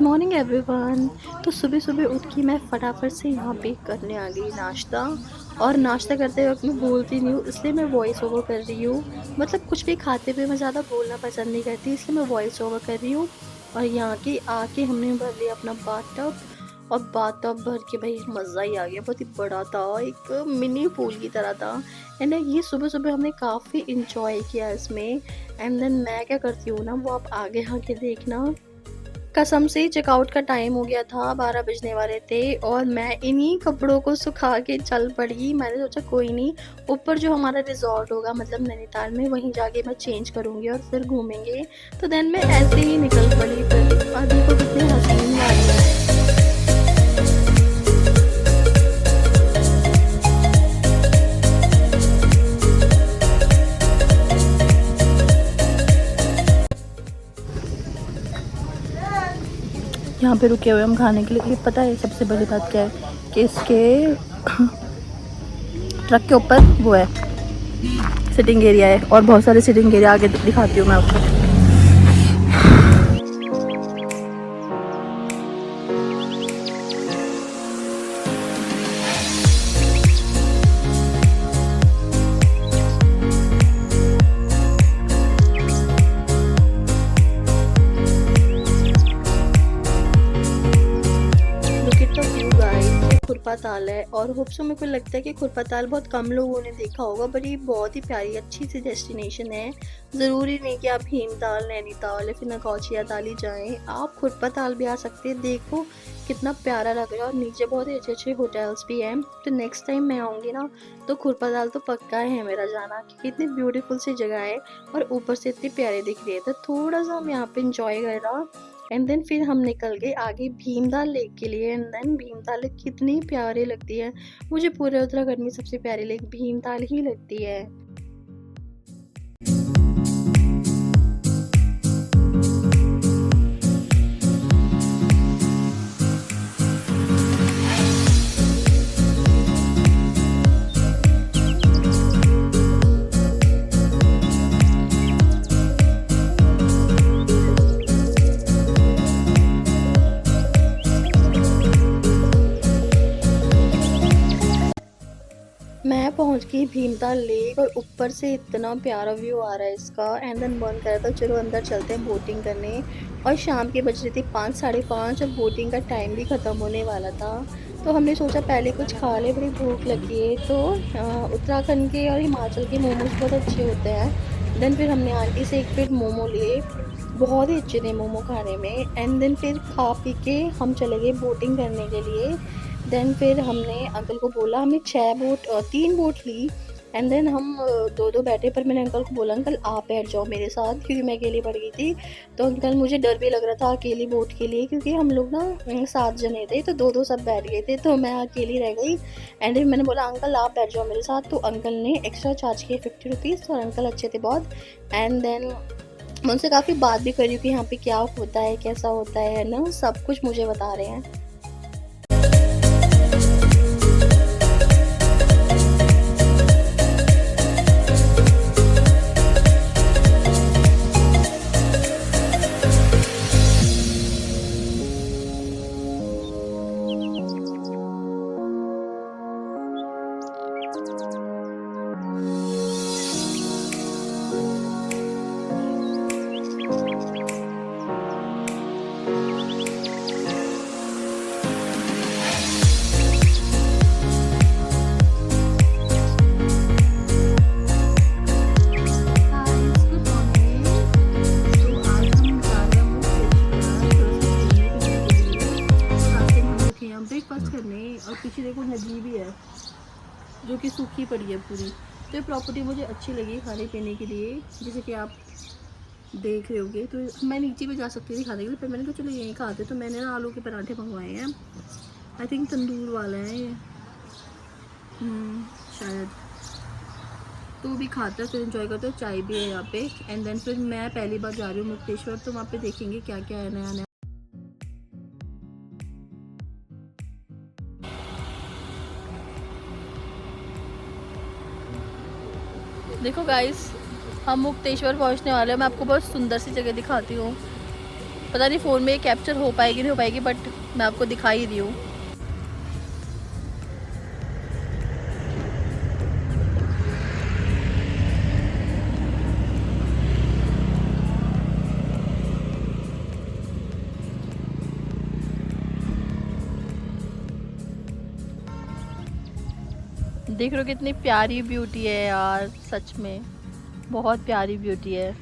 Morning everyone. तो सुबह सुबह उठ के मैं फटाफट से यहाँ पे करने आ गई नाश्ता। और नाश्ता करते वक्त मैं बोलती नहीं हूँ, इसलिए मैं वॉइस ओवर कर रही हूँ। मतलब कुछ भी खाते हुए मैं ज़्यादा बोलना पसंद नहीं करती, इसलिए मैं वॉइस ओवर कर रही हूँ। और यहाँ के आके हमने भर लिया अपना बाथ टब। और बाथ टब भर के भाई मज़ा ही आ गया, बहुत ही बड़ा था, एक मिनी पूल की तरह था। एंड ये सुबह सुबह हमने काफ़ी इंजॉय किया इसमें। एंड देन मैं क्या करती हूँ ना, वो आप आगे आके देखना। कसम से चेकआउट का टाइम हो गया था, 12 बजने वाले थे और मैं इन्हीं कपड़ों को सुखा के चल पड़ी। मैंने सोचा कोई नहीं, ऊपर जो हमारा रिजॉर्ट होगा मतलब नैनीताल में, वहीं जाके मैं चेंज करूँगी और फिर घूमेंगे। तो देन मैं ऐसे ही निकल पड़ी फिर। और देखो कितनी हसीन वादियाँ हैं। यहाँ पे रुके हुए हम खाने के लिए। पता है सबसे बड़ी बात क्या है कि इसके ट्रक के ऊपर वो है, सिटिंग एरिया है, और बहुत सारे सिटिंग एरिया आगे दिखाती हूँ मैं आपको। खुरपा ताल है और होप्सो मेरे को लगता है कि खुरपा ताल बहुत कम लोगों ने देखा होगा, बट ये बहुत ही प्यारी अच्छी सी डेस्टिनेशन है। ज़रूरी नहीं कि आप भीमताल, नैनीताल या फिर नगौचिया ताल ही जाएँ, आप खुरपा ताल भी आ सकते हैं। देखो कितना प्यारा लग रहा है और नीचे बहुत ही अच्छे अच्छे होटल्स भी हैं। तो नेक्स्ट टाइम मैं आऊँगी ना, तो खुरपा ताल तो पक्का है मेरा जाना, क्योंकि इतनी ब्यूटीफुल सी जगह है और ऊपर से इतनी प्यारी दिख रही है। तो थोड़ा सा हम यहाँ पे इंजॉय कर रहा। एंड देन फिर हम निकल गए आगे भीमताल लेक के लिए। एंड देन भीमताल लेक कितनी प्यारी लगती है, मुझे पूरे उत्तराखंड में सबसे प्यारी लेक भीमताल ही लगती है। मैं पहुंच गई भीमताल लेक और ऊपर से इतना प्यारा व्यू आ रहा है इसका। एंड देन मन कर रहा था चलो अंदर चलते हैं बोटिंग करने। और शाम के बज रही थी 5 साढ़े 5 और बोटिंग का टाइम भी ख़त्म होने वाला था। तो हमने सोचा पहले कुछ खा ले, बड़ी भूख लगी है। तो उत्तराखंड के और हिमाचल के मोमोज बहुत अच्छे होते हैं। देन फिर हमने आंटी से एक प्लेट मोमो लिए, बहुत ही अच्छे थे मोमो खाने में। एंड देन फिर खा पी के हम चले गए बोटिंग करने के लिए। देन फिर हमने अंकल को बोला, हमने 3 बोट ली। एंड देन हम दो दो बैठे, पर मैंने अंकल को बोला अंकल आप बैठ जाओ मेरे साथ, क्योंकि मैं अकेली पड़ गई थी। तो अंकल, मुझे डर भी लग रहा था अकेली बोट के लिए, क्योंकि हम लोग ना 7 जने थे, तो दो दो सब बैठ गए थे, तो मैं अकेली रह गई। एंड मैंने बोला अंकल आप बैठ जाओ मेरे साथ, तो अंकल ने एक्स्ट्रा चार्ज किए 50 रुपीज़। और अंकल अच्छे थे बहुत। एंड देन मैं उनसे काफ़ी बात भी करी कि यहाँ पे क्या होता है, कैसा होता है ना, सब कुछ मुझे बता रहे हैं। ब्रेकफास्ट करने, और पीछे देखो नदी भी है जो कि सूखी पड़ी है पूरी। तो ये प्रॉपर्टी मुझे अच्छी लगी खाने पीने के लिए, जैसे कि आप देख रहे होगे। तो मैं नीचे भी जा सकती थी खाने के लिए, पर मैंने कहा चलो यहीं खाते। तो मैंने ना आलू के पराठे मंगवाए हैं, आई थिंक तंदूर वाला है ये, शायद। तो भी खाता है, फिर इन्जॉय करते हो। चाय भी है यहाँ पे। एंड देन फिर मैं पहली बार जा रही हूँ मुक्तेश्वर, तो वहाँ पे देखेंगे क्या क्या है नया नया। देखो गाइस, हम मुक्तेश्वर पहुंचने वाले हैं। मैं आपको बहुत सुंदर सी जगह दिखाती हूँ। पता नहीं फ़ोन में कैप्चर हो पाएगी नहीं हो पाएगी, बट मैं आपको दिखा ही रही हूँ। देख रहे हो कितनी प्यारी ब्यूटी है यार, सच में बहुत प्यारी ब्यूटी है।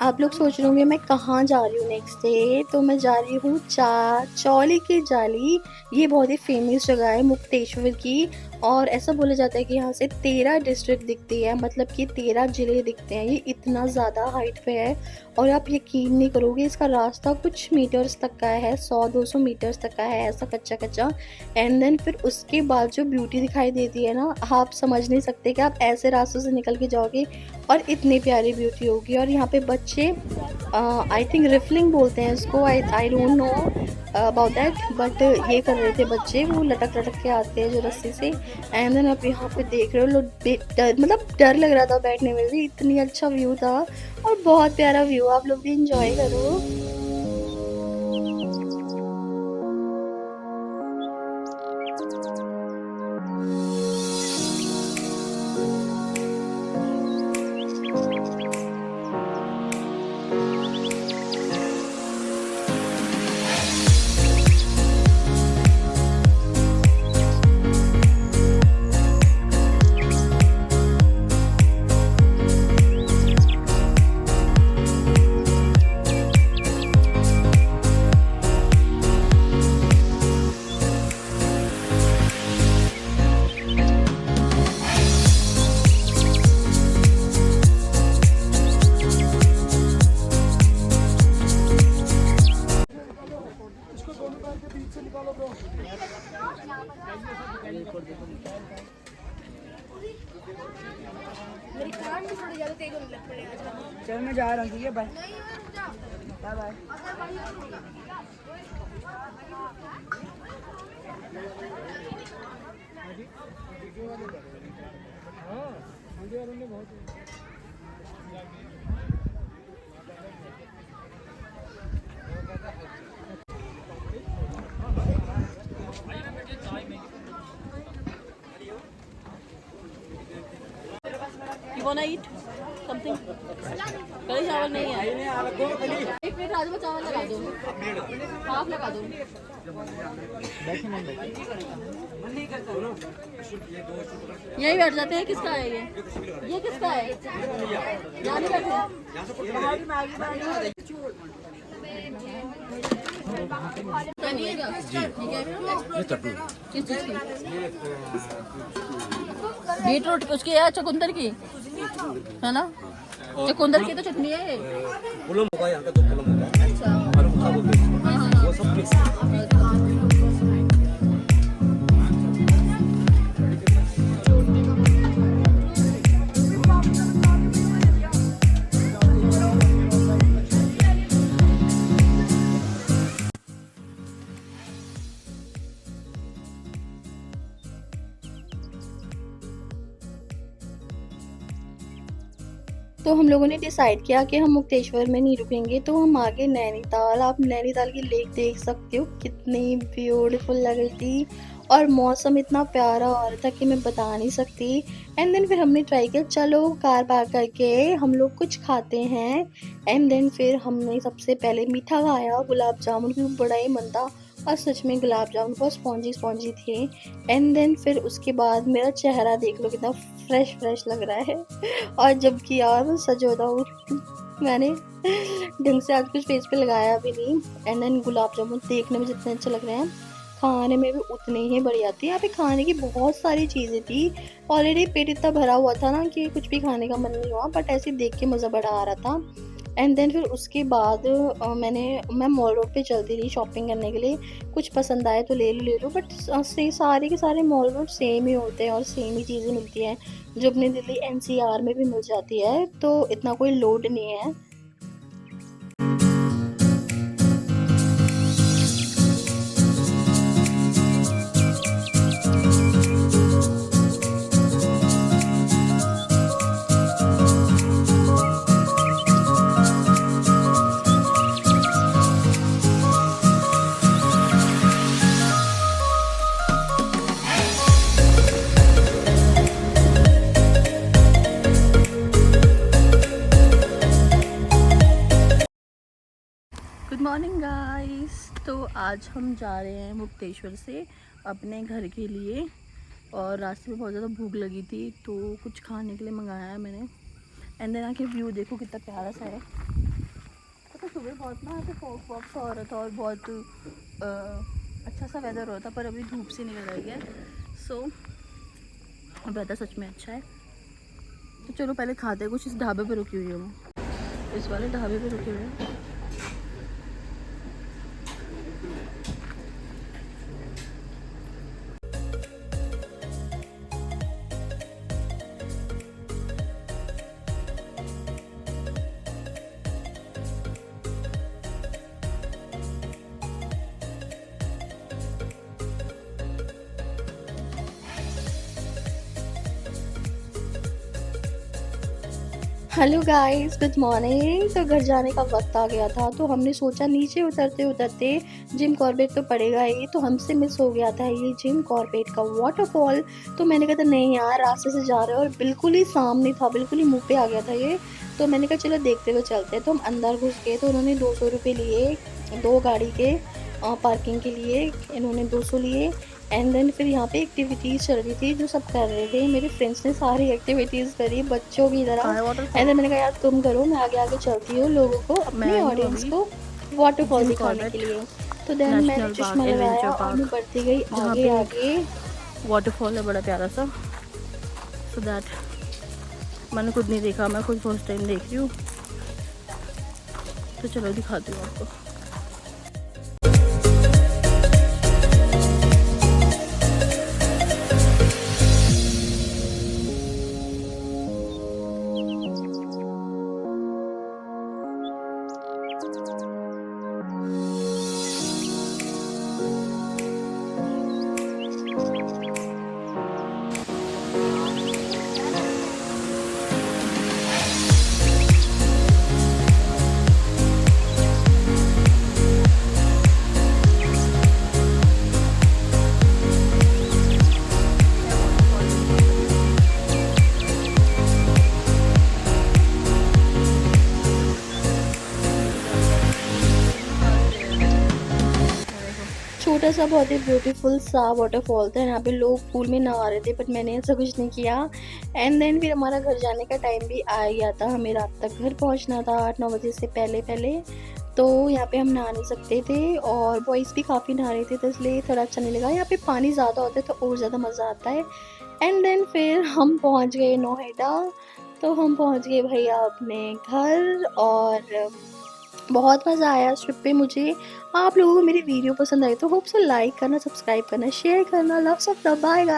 आप लोग सोच रहे होंगे मैं कहाँ जा रही हूँ नेक्स्ट डे, तो मैं जा रही हूँ चौली की जाली। ये बहुत ही फेमस जगह है मुक्तेश्वर की, और ऐसा बोला जाता है कि यहाँ से 13 डिस्ट्रिक्ट दिखती है, मतलब कि 13 ज़िले दिखते हैं। ये इतना ज़्यादा हाइट पे है और आप यकीन नहीं करोगे, इसका रास्ता कुछ मीटर्स तक का है, 100-200 मीटर्स तक का है, ऐसा कच्चा कच्चा। एंड देन फिर उसके बाद जो ब्यूटी दिखाई देती है ना, आप समझ नहीं सकते कि आप ऐसे रास्तों से निकल के जाओगे और इतनी प्यारी ब्यूटी होगी। और यहाँ पे बच्चे आई थिंक रिफलिंग बोलते हैं इसको, I don't know about that, but ये कर रहे थे बच्चे, वो लटक लटक के आते हैं जो रस्सी से। एंड देन आप यहाँ पे देख रहे हो लोग, मतलब डर लग रहा था बैठने में भी, इतनी अच्छा व्यू था और बहुत प्यारा व्यू। आप लोग भी इंजॉय करो। चल मैं जा रहा हूँ, ठीक है, bye bye bye. You wanna eat something? कढ़ी चावल नहीं है, एक प्लेट राजमा चावल लगा दो, हाफ लगा दो। यही बैठ जाते हैं। किसका है ये किसका है? यहाँ नहीं बैठे। किस चीज़ की? बीटरूट उसकी है, चुकंदर की है ना? चुकंदर की तो चटनी है। पुलम होगा यहाँ का, तो पुलम होगा। अच्छा। और भुक्का बोलते हैं। वो सब मिक्स है। तो हम लोगों ने डिसाइड किया कि हम मुक्तेश्वर में नहीं रुकेंगे, तो हम आगे नैनीताल। आप नैनीताल की लेक देख सकते हो, कितनी ब्यूटीफुल लग रही थी और मौसम इतना प्यारा हो रहा था कि मैं बता नहीं सकती। एंड देन फिर हमने ट्राई किया, चलो कार पार्क करके हम लोग कुछ खाते हैं। एंड देन फिर हमने सबसे पहले मीठा खाया, गुलाब जामुन भी बड़ा ही मन था और सच में गुलाब जामुन बहुत स्पॉन्जी स्पॉन्जी थे। एंड देन फिर उसके बाद मेरा चेहरा देख लो कितना फ्रेश फ्रेश लग रहा है। और जबकि यार सच बताऊँ, मैंने ढंग से आज कुछ फेस पे लगाया भी नहीं। एंड देन गुलाब जामुन देखने में जितने अच्छे लग रहे हैं, खाने में भी उतनी ही बढ़िया थी। यहाँ पे खाने की बहुत सारी चीज़ें थी। ऑलरेडी पेट इतना भरा हुआ था ना कि कुछ भी खाने का मन नहीं हुआ, बट ऐसे देख के मज़ा बड़ा आ रहा था। एंड देन फिर उसके बाद मैं मॉल रोड पे चलती रही शॉपिंग करने के लिए। कुछ पसंद आए तो ले लो, बट से सारे के सारे मॉल रोड सेम ही होते हैं और सेम ही चीज़ें मिलती हैं, जो अपनी दिल्ली एनसीआर में भी मिल जाती है, तो इतना कोई लोड नहीं है। Good morning guys. तो आज हम जा रहे हैं मुक्तेश्वर से अपने घर के लिए, और रास्ते में बहुत ज़्यादा भूख लगी थी तो कुछ खाने के लिए मंगाया है मैंने। एंड देन आके व्यू देखो कितना प्यारा सा है। तो सुबह बहुत ना यहाँ पे फॉग फॉग सा हो रहा था और बहुत अच्छा सा वेदर हो रहा था, पर अभी धूप से निकल रही है। सो वेदर सच में अच्छा है। तो चलो पहले खाते हैं कुछ। इस ढाबे पे रुकी हुई हूँ मैं, इस वाले ढाबे पे रुके हुए हैं। Hello guys, good morning. तो घर जाने का वक्त आ गया था, तो हमने सोचा नीचे उतरते उतरते जिम कॉर्बेट तो पड़ेगा ही, तो हमसे मिस हो गया था ये जिम कॉर्बेट का वाटरफॉल। तो मैंने कहा था नहीं यार, रास्ते से जा रहे हो, और बिल्कुल ही सामने था, बिल्कुल ही मुंह पे आ गया था ये। तो मैंने कहा चलो देखते हुए चलते हैं। तो हम अंदर घुस गए, तो उन्होंने 200 रुपये लिए 2 गाड़ी के पार्किंग के लिए, इन्होंने 200 लिए। एंड देन फिर यहाँ पे एक्टिविटीज़ चल रही थी जो सब कर रहे थे। मेरे फ्रेंड्स ने सारी एक्टिविटीज़ करी बच्चों की तरह। एंड देन मैंने कहा यार तुम करो, मैं आगे आगे चलती हूँ लोगों को, अपने ऑडियंस को वाटरफॉल दिखाने के लिए। तो देन मैंने चश्मा लगाया और मैं बढ़ती गई आगे आगे। वाटरफॉल है बड़ा प्यारा सा, सो दैट मैंने खुद नहीं देखा, मैं खुद फर्स्ट टाइम देख रही हूँ। तो चलो दिखाती हूँ आपको। छोटा सा बहुत ही ब्यूटीफुल सा वाटरफॉल था। यहाँ पे लोग पूल में नहा रहे थे, बट मैंने ऐसा कुछ नहीं किया। एंड देन फिर हमारा घर जाने का टाइम भी आ गया था, हमें रात तक घर पहुँचना था 8-9 बजे से पहले पहले। तो यहाँ पे हम नहा नहीं सकते थे, और बॉयज़ भी काफ़ी नहा रहे थे, तो इसलिए थोड़ा अच्छा नहीं लगा। यहाँ पे पानी ज़्यादा होता है तो और ज़्यादा मज़ा आता है। एंड देन फिर हम पहुँच गए नोएडा। तो हम पहुँच गए भैया अपने घर, और बहुत मज़ा आया इस ट्रिप पे मुझे। आप लोगों को मेरी वीडियो पसंद आई तो होप सो लाइक करना, सब्सक्राइब करना, शेयर करना। Loves of love, bye guys.